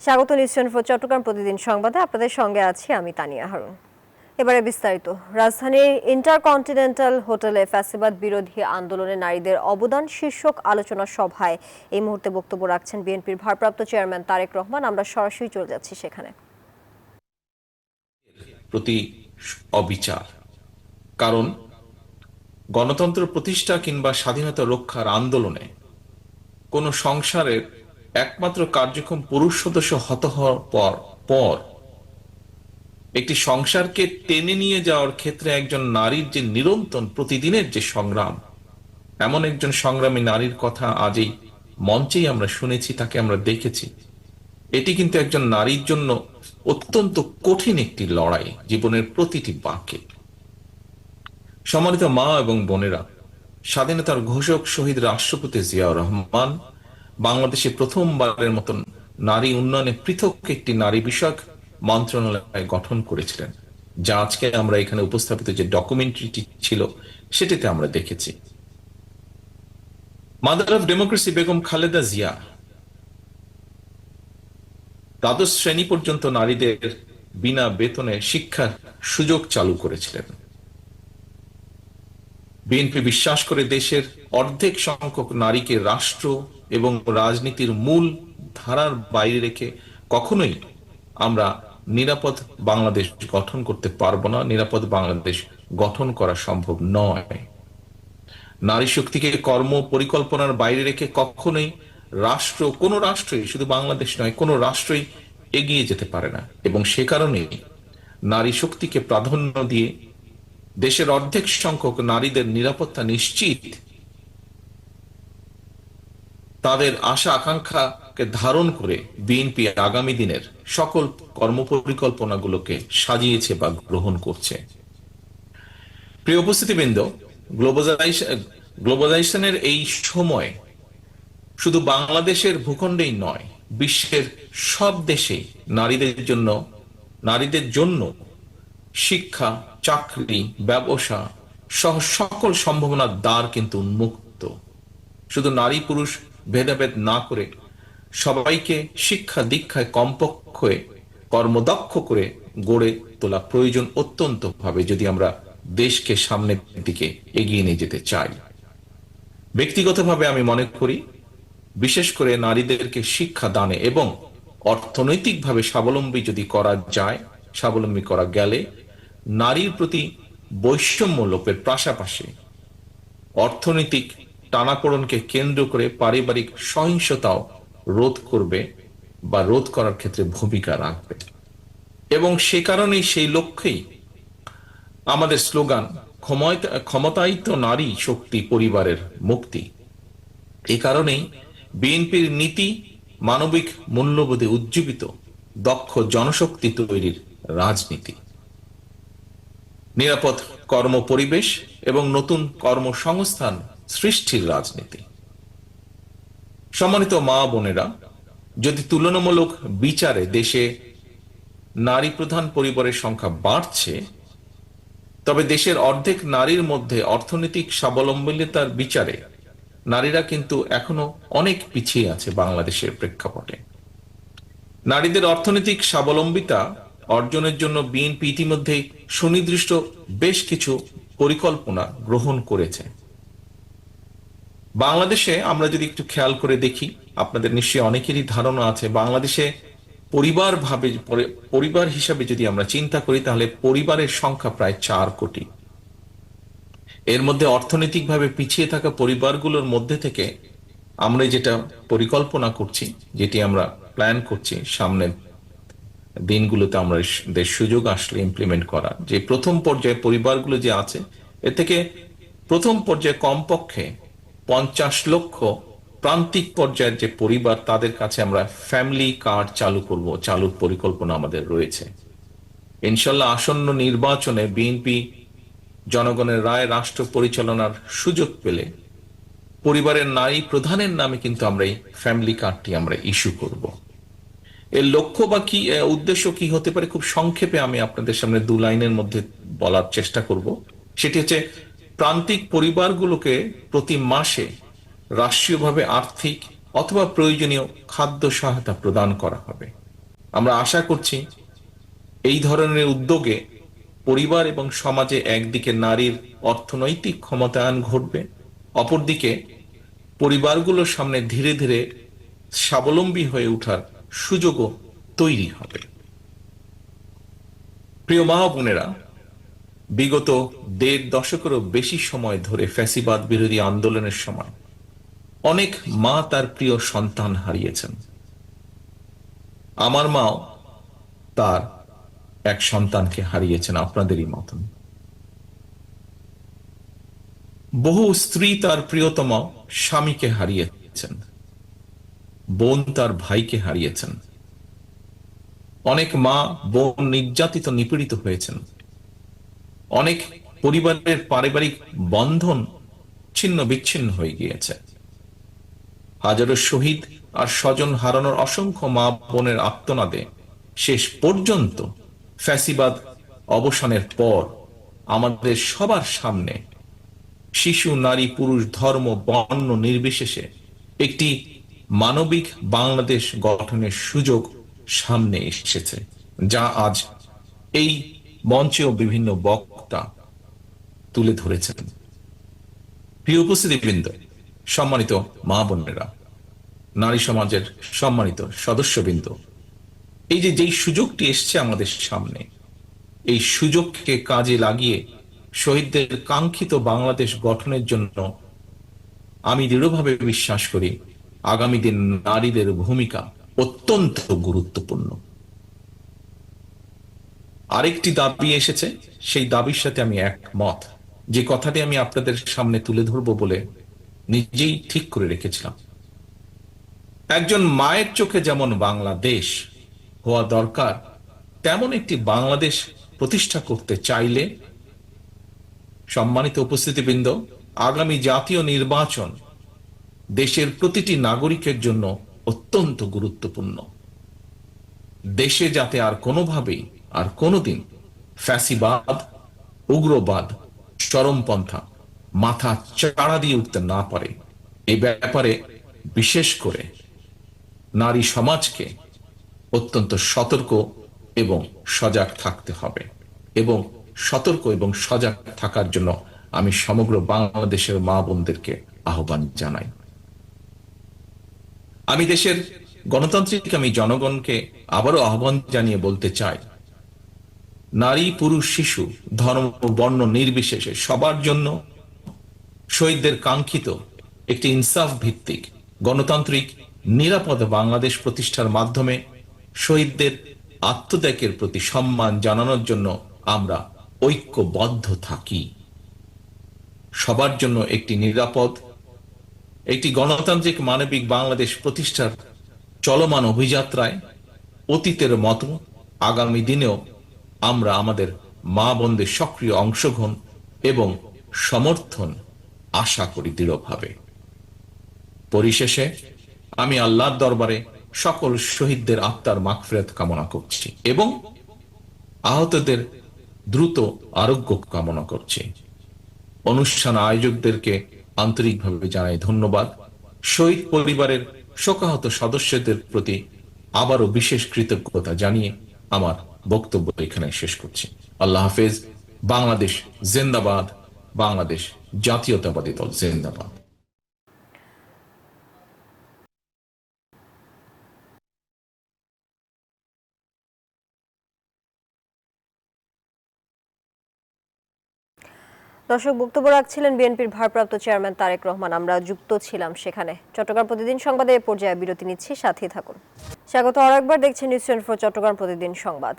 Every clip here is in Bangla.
স্বাগত নিউজ 24 চট্টগ্রাম প্রতিদিন সংবাদে আপনাদের সঙ্গে আছি আমি তানিয়া হারুন। এবারে বিস্তারিত। রাজধানীর ইন্টারকন্টিনেন্টাল হোটেলে ফ্যাসিবাদ বিরোধী আন্দোলনে নারীদের অবদান শীর্ষক আলোচনা সভায় এই মুহূর্তে বক্তব্য রাখছেন বিএনপির ভারপ্রাপ্ত চেয়ারম্যান তারেক রহমান। আমরা সরাসরি চলে যাচ্ছি সেখানে। প্রতি অবিচার, কারণ গণতন্ত্র প্রতিষ্ঠা কিংবা স্বাধীনতা রক্ষার আন্দোলনে কোন সংসারের একমাত্র কার্যক্রম পুরুষ সদস্য হত হওয়ার পর একটি সংসারকে টেনে নিয়ে যাওয়ার ক্ষেত্রে একজন নারীর যে নিরন্তর প্রতিদিনের যে সংগ্রাম, এমন একজন সংগ্রামী নারীর কথা আজ এই মঞ্চেই আমরা শুনেছি, তাকে আমরা দেখেছি। এটি কিন্তু একজন নারীর জন্য অত্যন্ত কঠিন একটি লড়াই, জীবনের প্রতিটি বাঁকে। সম্মানিত মা এবং বোনেরা, স্বাধীনতার ঘোষক শহীদ রাষ্ট্রপতি জিয়াউর রহমান বাংলাদেশে প্রথমবারের মতন নারী উন্নয়নে পৃথক একটি নারী বিষয়ক মন্ত্রণালয় গঠন করেছিলেন, যা আজকে আমরা এখানে উপস্থাপিত যে ডকুমেন্টারিটি ছিল সেটিতে আমরা দেখেছি। Mother of democracy Begum Khaleda Zia দ্বাদশ শ্রেণী পর্যন্ত নারীদের বিনা বেতনে শিক্ষার সুযোগ চালু করেছিলেন। বিএনপি বিশ্বাস করে দেশের অর্ধেক সংখ্যক নারীকে রাষ্ট্র এবং রাজনীতির মূল ধারার বাইরে রেখে কখনোই আমরা নিরাপদ বাংলাদেশ গঠন করতে পারবো না, নিরাপদ বাংলাদেশ গঠন করা সম্ভব নয়। নারী শক্তিকে কর্ম পরিকল্পনার বাইরে রেখে কখনোই কোনো রাষ্ট্রই, শুধু বাংলাদেশ নয়, কোনো রাষ্ট্রই এগিয়ে যেতে পারে না। এবং সে কারণেই নারী শক্তিকে প্রাধান্য দিয়ে দেশের অর্ধেক সংখ্যক নারীদের নিরাপত্তা নিশ্চিত, তাদের আশা আকাঙ্ক্ষাকে ধারণ করে বিএনপি আগামী দিনের সকল কর্মপরিকল্পনাগুলোকে সাজিয়েছে বা গ্রহণ করছে। প্রিয় উপস্থিতিবৃন্দ, গ্লোবালাইজেশনের এই সময় শুধু বাংলাদেশের ভূখণ্ডেই নয়, বিশ্বের সব দেশে নারীদের জন্য শিক্ষা, চাকরি, ব্যবসা সহ সকল সম্ভাবনার দ্বার কিন্তু উন্মুক্ত। শুধু নারী পুরুষ ভেদাভেদ না করে সবাইকে শিক্ষা দীক্ষায় কমপক্ষে কর্মদক্ষ করে গড়ে তোলা প্রয়োজন অত্যন্ত ভাবে, যদি আমরা দেশকে সামনের দিকে এগিয়ে নিয়ে যেতে চাই। ব্যক্তিগতভাবে আমি মনে করি, বিশেষ করে নারীদেরকে শিক্ষা দানে এবং অর্থনৈতিকভাবে স্বাবলম্বী যদি করা যায়, স্বাবলম্বী করা গেলে নারীর প্রতি বৈষম্য লোপের পাশাপাশি অর্থনৈতিক টানাপোড়েনকে কেন্দ্র করে পারিবারিক সহিংসতাও রোধ করবে বা রোধ করার ক্ষেত্রে ভূমিকা রাখবে। এবং সে কারণেই, সেই লক্ষ্যেই আমাদের স্লোগান ক্ষমতায়িত নারী শক্তি পরিবারের মুক্তি। এই কারণেই বিএনপির নীতি মানবিক মূল্যবোধে উজ্জীবিত দক্ষ জনশক্তি তৈরির রাজনীতি, নিরাপদ কর্ম পরিবেশ এবং নতুন কর্মসংস্থান সৃষ্টির রাজনীতি। সম্মানিত মা বোনেরা, যদি তুলনামূলক বিচারে দেশে নারী প্রধান পরিবারের সংখ্যা বাড়ছে, তবে দেশের অর্ধেক নারীর মধ্যে অর্থনৈতিক স্বাবলম্বিতার বিচারে নারীরা কিন্তু এখনো অনেক পিছিয়ে আছে। বাংলাদেশের প্রেক্ষাপটে নারীদের অর্থনৈতিক স্বাবলম্বিতা অর্জনের জন্য বিএনপি ইতিমধ্যে সুনির্দিষ্ট বেশ কিছু পরিকল্পনা গ্রহণ করেছে। বাংলাদেশে আমরা যদি একটু খেয়াল করে দেখি, আপনাদের নিশ্চয়ই অনেকেরই ধারণা আছে, বাংলাদেশে পরিবার হিসাবে যদি আমরা চিন্তা করি, তাহলে পরিবারের সংখ্যা প্রায় 4 কোটি। এর মধ্যে অর্থনৈতিকভাবে পিছিয়ে থাকা পরিবারগুলোর মধ্যে থেকে আমরা যেটা পরিকল্পনা করছি, যেটি আমরা প্ল্যান করছি সামনের দিনগুলোতে আমরা সুযোগ আসলে ইমপ্লিমেন্ট করা, যে প্রথম পর্যায়ে পরিবারগুলো যে আছে, এর থেকে প্রথম পর্যায়ে কমপক্ষে 50 লক্ষ প্রান্তিক পর্যায়ের যে পরিবার, তাদের কাছে আমরা ফ্যামিলি কার্ড চালুর পরিকল্পনা আমাদের রয়েছে। ইনশাল্লাহ আসন্ন নির্বাচনে বিএনপি জনগণের রায় রাষ্ট্র পরিচালনার সুযোগ পেলে পরিবারের নারী প্রধানের নামে কিন্তু আমরা এই ফ্যামিলি কার্ডটি আমরা ইস্যু করব। এর লক্ষ্য বা কি উদ্দেশ্য কি হতে পারে, খুব সংক্ষেপে আমি আপনাদের সামনে 2 লাইনের মধ্যে বলার চেষ্টা করব। সেটি হচ্ছে, প্রান্তিক পরিবারগুলোকে প্রতি মাসে রাষ্ট্রীয়ভাবে আর্থিক অথবা প্রয়োজনীয় খাদ্য সহায়তা প্রদান করা হবে। আমরা আশা করছি এই ধরনের উদ্যোগে পরিবার এবং সমাজে একদিকে নারীর অর্থনৈতিক ক্ষমতায়ন ঘটবে, অপরদিকে পরিবারগুলোর সামনে ধীরে ধীরে স্বাবলম্বী হয়ে ওঠার সুযোগও তৈরি হবে। প্রিয় মা ও বোনেরা, বিগত ১.৫ দশকেরও বেশি সময় ধরে ফ্যাসিবাদ বিরোধী আন্দোলনের সময় অনেক মা তার প্রিয় সন্তান হারিয়েছেন। আমার মাও তার এক সন্তানকে হারিয়েছেন আপনাদেরই মতন। বহু স্ত্রী তার প্রিয়তম স্বামীকে হারিয়েছেন, বোন তার ভাইকে হারিয়েছেন। অনেক মা বোন নির্যাতিত নিপীড়িত হয়েছেন। অনেক পরিবারের পারিবারিক বন্ধন ছিন্ন বিচ্ছিন্ন হয়ে গিয়েছে। হাজারো শহীদ আর স্বজন হারানোর অসংখ্য মা বোনের আর্তনাদে শেষ পর্যন্ত ফ্যাসিবাদ অবসানের পর আমাদের সবার সামনে শিশু, নারী, পুরুষ, ধর্ম, বর্ণ নির্বিশেষে একটি মানবিক বাংলাদেশ গঠনের সুযোগ সামনে এসেছে, যা আজ এই মঞ্চেও বিভিন্ন বক্তা তুলে ধরেছেন। প্রিয় উপস্থিতিবৃন্দ, সম্মানিত মা বোনেরা, নারী সমাজের সম্মানিত সদস্যবৃন্দ, এই যে যেই সুযোগটি এসছে আমাদের সামনে, এই সুযোগকে কাজে লাগিয়ে শহীদদের কাঙ্ক্ষিত বাংলাদেশ গঠনের জন্য আমি দৃঢ়ভাবে বিশ্বাস করি আগামী দিন নারীদের ভূমিকা অত্যন্ত গুরুত্বপূর্ণ। আরেকটি দাবি এসেছে, সেই দাবির সাথে আমি একমত। যে কথাটি আমি আপনাদের সামনে তুলে ধরবো বলে নিজেই ঠিক করে রেখেছিলাম। একজন মায়ের চোখে যেমন বাংলাদেশ হওয়া দরকার, তেমন একটি বাংলাদেশ প্রতিষ্ঠা করতে চাইলে, সম্মানিত উপস্থিতিবৃন্দ, আগামী জাতীয় নির্বাচন দেশের প্রতিটি নাগরিকের জন্য অত্যন্ত গুরুত্বপূর্ণ। দেশে যাতে আর কোনোভাবেই আর কোনোদিন ফ্যাসিবাদ, উগ্রবাদ, চরমপন্থা মাথা চাড়া দিয়ে উঠতে না পারে, এই ব্যাপারে বিশেষ করে নারী সমাজকে অত্যন্ত সতর্ক এবং সজাগ থাকতে হবে। এবং সতর্ক এবং সজাগ থাকার জন্য আমি সমগ্র বাংলাদেশের মা বোনদেরকে আহ্বান জানাই। আমি দেশের গণতান্ত্রিক আমি জনগণকে আবারও আহ্বান জানিয়ে বলতে চাই, নারী, পুরুষ, শিশু, ধর্ম, বর্ণ নির্বিশেষে সবার জন্য শহীদদের কাঙ্ক্ষিত একটি ইনসাফ ভিত্তিক গণতান্ত্রিক নিরাপদ বাংলাদেশ প্রতিষ্ঠার মাধ্যমে শহীদদের আত্মত্যাগের প্রতি সম্মান জানানোর জন্য আমরা ঐক্যবদ্ধ থাকি। সবার জন্য একটি নিরাপদ, একটি গণতান্ত্রিক মানবিক বাংলাদেশ প্রতিষ্ঠার চলমান অভিযাত্রায় অতীতের মতো আগামী দিনেও আমরা আমাদের মা বোনদের সক্রিয় অংশগ্রহণ এবং সমর্থন আশা করি দৃঢ়ভাবে। পরিশেষে আমি আল্লাহর দরবারে সকল শহীদদের আত্মার মাগফিরাত কামনা করছি এবং আহতদের দ্রুত আরোগ্য কামনা করছি। অনুষ্ঠান আয়োজকদেরকে আন্তরিকভাবে জানাই ধন্যবাদ। শহীদ পরিবারের শোকাহত সদস্যদের প্রতি আবারও বিশেষ কৃতজ্ঞতা জানিয়ে আমার বক্তব্য এখানে শেষ করছি। আল্লাহ হাফেজ। বাংলাদেশ জিন্দাবাদ। বাংলাদেশ জাতীয়তাবাদী দল জিন্দাবাদ। দর্শক, বক্তব্য রাখছিলেন বিএনপির ভারপ্রাপ্ত চেয়ারম্যান তারেক রহমান। আমরা যুক্ত ছিলাম সেখানে। চট্টগ্রাম প্রতিদিন সংবাদে এ পর্যায়ে বিরতি নিচ্ছি, সাথেই থাকুন। স্বাগত আরেকবার, দেখছেন নিউজ 24 চট্টগ্রাম প্রতিদিন সংবাদ।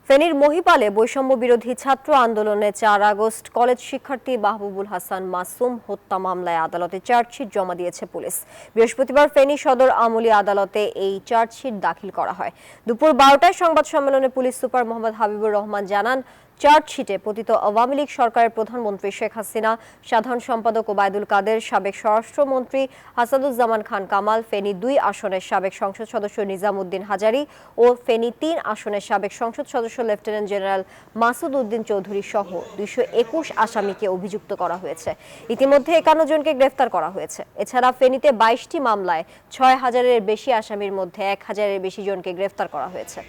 ফেনীর মহিপালে বৈষম্য বিরোধী ছাত্র আন্দোলনে 4 আগস্ট কলেজ শিক্ষার্থী মাহবুবুল হাসান মাসুম হত্যা মামলায় আদালতে চার্জশিট জমা দিয়েছে পুলিশ। বৃহস্পতিবার ফেনী সদর আমলি আদালতে এই চার্জশিট দাখিল করা হয়। দুপুর 12টায় সংবাদ সম্মেলনে পুলিশ সুপার মোহাম্মদ হাবিবুর রহমান জানান, চার্জশিটে পতিত আওয়ামী লীগ সরকারের প্রধানমন্ত্রী শেখ হাসিনা, সাধারণ সম্পাদক ওবায়দুল কাদের, সাবেক স্বরাষ্ট্রমন্ত্রী আসাদুজ্জামান খান কামাল, ফেনী 2 আসনের সাবেক সংসদ সদস্য নিজামুদ্দিন হাজারী ও ফেনী 3 আসনের সাবেক সংসদ সদস্য লেফটেন্যান্ট জেনারেল মাসুদ উদ্দিন চৌধুরী সহ 221 আসামিকে অভিযুক্ত করা হয়েছে। ইতিমধ্যে 51 জনকে গ্রেফতার করা হয়েছে। এছাড়া ফেনীতে 22টি মামলায় 6000-এর বেশি আসামির মধ্যে 1000-এর বেশি জনকে গ্রেফতার করা হয়েছে।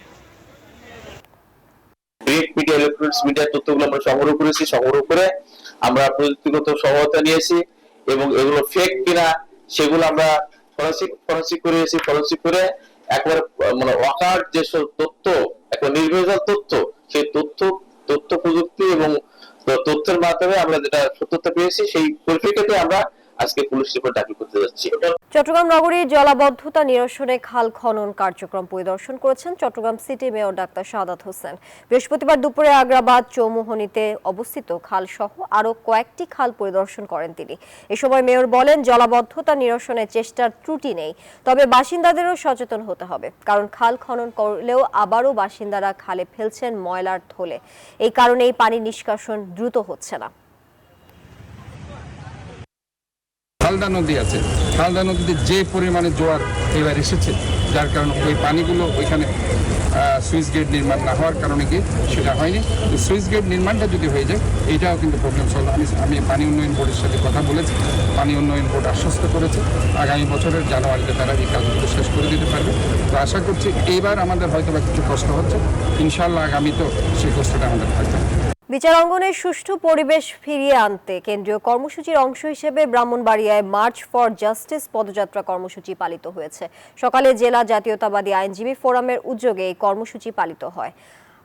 প্রিন্ট মিডিয়া, ইলেকট্রনিক্স মিডিয়ার তথ্যগুলো আমরা সংগ্রহ করে আমরা প্রযুক্তিগত সহায়তা নিয়েছি এবং এগুলো ফেক কিনা সেগুলো আমরা ফরেনসিক করে একবার মানে ওয়াকার যে তথ্য, একটা নির্ভরযোগ্য তথ্য, সেই তথ্য প্রযুক্তি এবং তথ্যের মাধ্যমে আমরা যেটা সত্যতা পেয়েছি সেই পরিপ্রেক্ষিতে আমরা আজকে পুলিশ রিপোর্ট দাখিল করতে যাচ্ছি। চট্টগ্রাম নগরীর জলাবদ্ধতা নিরসনে খাল খনন কার্যক্রম পরিদর্শন করেছেন Chittagong city mayor doctor Shahadat Hossain. বৃহস্পতিবার দুপুরে আগ্রাবাদ চৌমুহনীতে অবস্থিত খাল সহ আরো কয়েকটি খাল পরিদর্শন করেন তিনি। এ সময় মেয়র বলেন, জলাবদ্ধতা নিরসনের চেষ্টার ত্রুটি নেই, তবে বাসিন্দাদেরও সচেতন হতে হবে, কারণ খাল খনন করলেও আবারও বাসিন্দারা খালে ফেলছেন ময়লার থলে। এই কারণেই পানি নিষ্কাশন দ্রুত হচ্ছে না। হালদা নদী আছে, হালদা নদীতে যে পরিমাণে জোয়ার এবার এসেছে, যার কারণে ওই পানিগুলো ওইখানে সুইচ গেট নির্মাণ না হওয়ার কারণে কি সেটা হয়নি। সুইচ গেট নির্মাণটা যদি হয়ে যায় এটাও কিন্তু প্রবলেম সলভ। আমি পানি উন্নয়ন বোর্ডের সাথে কথা বলেছি, পানি উন্নয়ন বোর্ড আশ্বস্ত করেছে আগামী বছরের জানুয়ারিতে তারা এই কাজগুলো শেষ করে দিতে পারবে। তো আশা করছি এইবার আমাদের হয়তো বা কিছু কষ্ট হচ্ছে, ইনশাল্লাহ আগামীতেও সেই কষ্টটা আমাদের থাকবে। বিচার অঙ্গনে সুষ্ঠু পরিবেশ ফিরিয়ে আনতে কেন্দ্রীয় কর্মসূচির অংশ হিসেবে ব্রাহ্মণবাড়িয়ায় মার্চ ফর জাস্টিস পদযাত্রা কর্মসূচি পালিত হয়েছে। সকালে জেলা জাতীয়তাবাদী আইনজীবী ফোরামের উদ্যোগে এই কর্মসূচি পালিত হয়।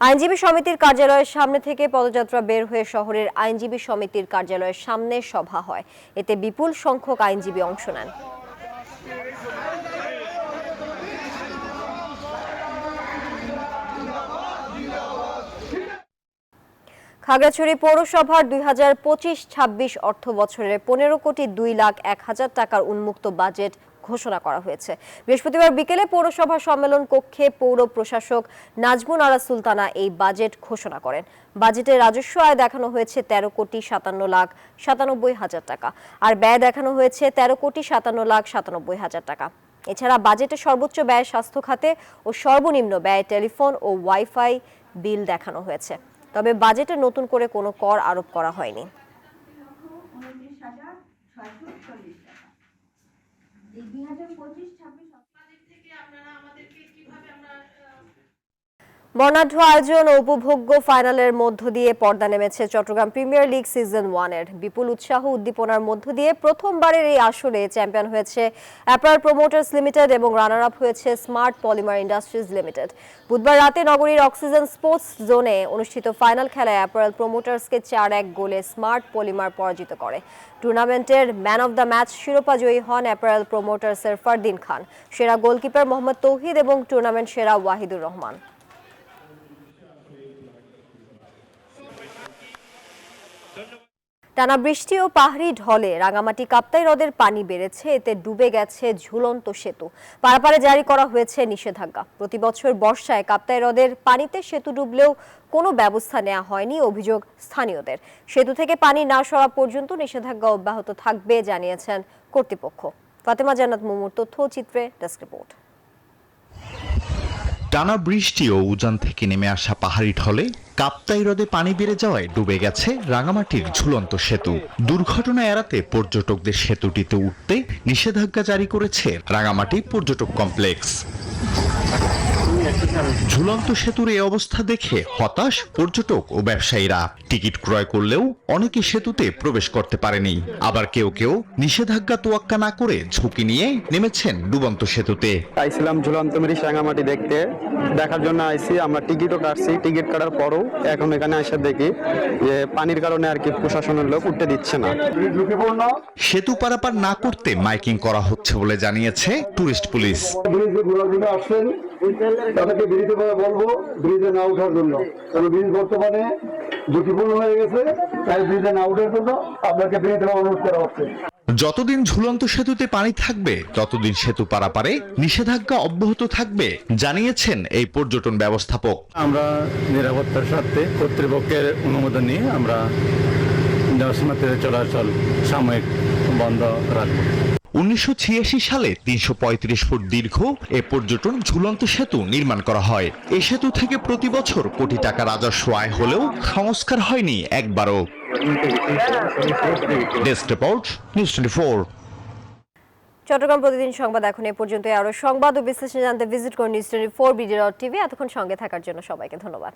আইনজীবী সমিতির কার্যালয়ের সামনে থেকে পদযাত্রা বের হয়ে শহরের আইনজীবী সমিতির কার্যালয়ের সামনে সভা হয়। এতে বিপুল সংখ্যক আইনজীবী অংশ নেন। খাগড়াছড়ি পৌরসভার 2025-26 অর্থ বছরের 15,02,01,000 টাকার উন্মুক্ত বাজেট ঘোষণা করা হয়েছে। বৃহস্পতিবার বিকেলে পৌরসভা সম্মেলন কক্ষে পৌর প্রশাসক নাজমুন আরা সুলতানা এই বাজেট ঘোষণা করেন। বাজেটে রাজস্ব আয় দেখানো হয়েছে 13,57,97,000 টাকা, আর ব্যয় দেখানো হয়েছে 13,57,97,000 টাকা। এছাড়া বাজেটে সর্বোচ্চ ব্যয় স্বাস্থ্য খাতে ও সর্বনিম্ন ব্যয় টেলিফোন ও ওয়াইফাই বিল দেখানো হয়েছে। তবে বাজেটে নতুন করে কোনো কর আরোপ করা হয়নি। বর্ণাঢ্য আয়োজন ও উপভোগ্য ফাইনালের মধ্য দিয়ে পর্দা নেমেছে চট্টগ্রাম প্রিমিয়ার লিগ সিজন 1-এর। বিপুল উৎসাহ উদ্দীপনার মধ্য দিয়ে প্রথমবারের এই আসরে চ্যাম্পিয়ন হয়েছে অ্যাপারেল প্রমোটার্স লিমিটেড এবং রানার আপ হয়েছে স্মার্ট পলিমার ইন্ডাস্ট্রিজ লিমিটেড। বুধবার রাতে নগরীর অক্সিজেন স্পোর্টস জোনে অনুষ্ঠিত ফাইনাল খেলায় অ্যাপারেল প্রমোটার্সকে 4-1 গোলে স্মার্ট পলিমার পরাজিত করে। টুর্নামেন্টের ম্যান অব দ্য ম্যাচ শিরোপা জয়ী হন অ্যাপারেল প্রমোটার্সের ফারদিন খান, সেরা গোলকিপার মোহাম্মদ তৌহিদ এবং টুর্নামেন্ট সেরা ওয়াহিদুর রহমান। টানা বৃষ্টি ও পাহাড়ি ঢলে রাঙামাটি কাপ্তাই হ্রদের পানি বেড়েছে, এতে ডুবে গেছে ঝুলন্ত সেতু। পারাপারে জারি করা হয়েছে নিষেধাজ্ঞা। প্রতি বছর বর্ষায় কাপ্তাই হ্রদের পানিতে সেতু ডুবলেও কোনো ব্যবস্থা নেওয়া হয়নি, অভিযোগ স্থানীয়দের। সেতু থেকে পানি না সরা পর্যন্ত নিষেধাজ্ঞা অব্যাহত থাকবে জানিয়েছেন কর্তৃপক্ষ। ফাতেমা জান্নাত মুমুর তথ্য চিত্রে ডেস্ক রিপোর্ট। টানা বৃষ্টি ও উজান থেকে নেমে আসা পাহাড়ি ঢলে কাপ্তাই হ্রদে পানি বেড়ে যাওয়ায় ডুবে গেছে রাঙামাটির ঝুলন্ত সেতু। দুর্ঘটনা এড়াতে পর্যটকদের সেতুটিতে উঠতে নিষেধাজ্ঞা জারি করেছে রাঙামাটি পর্যটক কমপ্লেক্স। ঝুলন্ত সেতুর এই অবস্থা দেখে হতাশ পর্যটক ও ব্যবসায়ীরা। টিকিট ক্রয় করলেও অনেকে সেতুতে প্রবেশ করতে পারেনি, আবার কেউ কেউ নিষেধাজ্ঞা তোয়াক্কা না করে ঝুঁকি নিয়ে নেমেছেন ডুবন্ত সেতুতে। আইছিলাম ঝুলন্ত ব্রিজ রাঙামাটি দেখার জন্য আইছি। আমরা টিকিটও কাটছি, টিকিট কাটার পরও এখন এখানে এসে দেখি যে পানির কারণে আর কি প্রশাসনের লোক উঠতে দিচ্ছে না। সেতু পারাপার না করতে মাইকিং করা হচ্ছে বলে জানিয়েছে টুরিস্ট পুলিশ। তাদেরকে ব্রিজে বলবো ব্রিজে না ওঠার জন্য, কারণ ব্রিজ বর্তমানে ঝুঁকিপূর্ণ হয়ে গেছে, তাই ব্রিজে না ওঠার জন্য আপনাকে ব্রিজে অনুরোধ করা হচ্ছে। যতদিন ঝুলন্ত সেতুতে পানি থাকবে ততদিন সেতু পারাপারে নিষেধাজ্ঞা অব্যাহত থাকবে জানিয়েছেন এই পর্যটন ব্যবস্থাপক। আমরা নিরাপত্তার স্বার্থে কর্তৃপক্ষের অনুমোদন নিয়ে আমরা জনসমাজের চলাচল সাময়িক বন্ধ রাখব। 1986 সালে 335 ফুট দীর্ঘ এ পর্যটন ঝুলন্ত সেতু নির্মাণ করা হয়। এই সেতু থেকে প্রতি বছর কোটি টাকা রাজস্ব আয় হলেও সংস্কার হয়নি একবারও। Desk report, news 24। চট্টগ্রাম প্রতিদিন সংবাদ এখন এ পর্যন্ত। আরো সংবাদ ও বিশ্লেষণ জানতে ভিজিট করুন news24bd.tv। এতক্ষণ সঙ্গে থাকার জন্য সবাইকে ধন্যবাদ।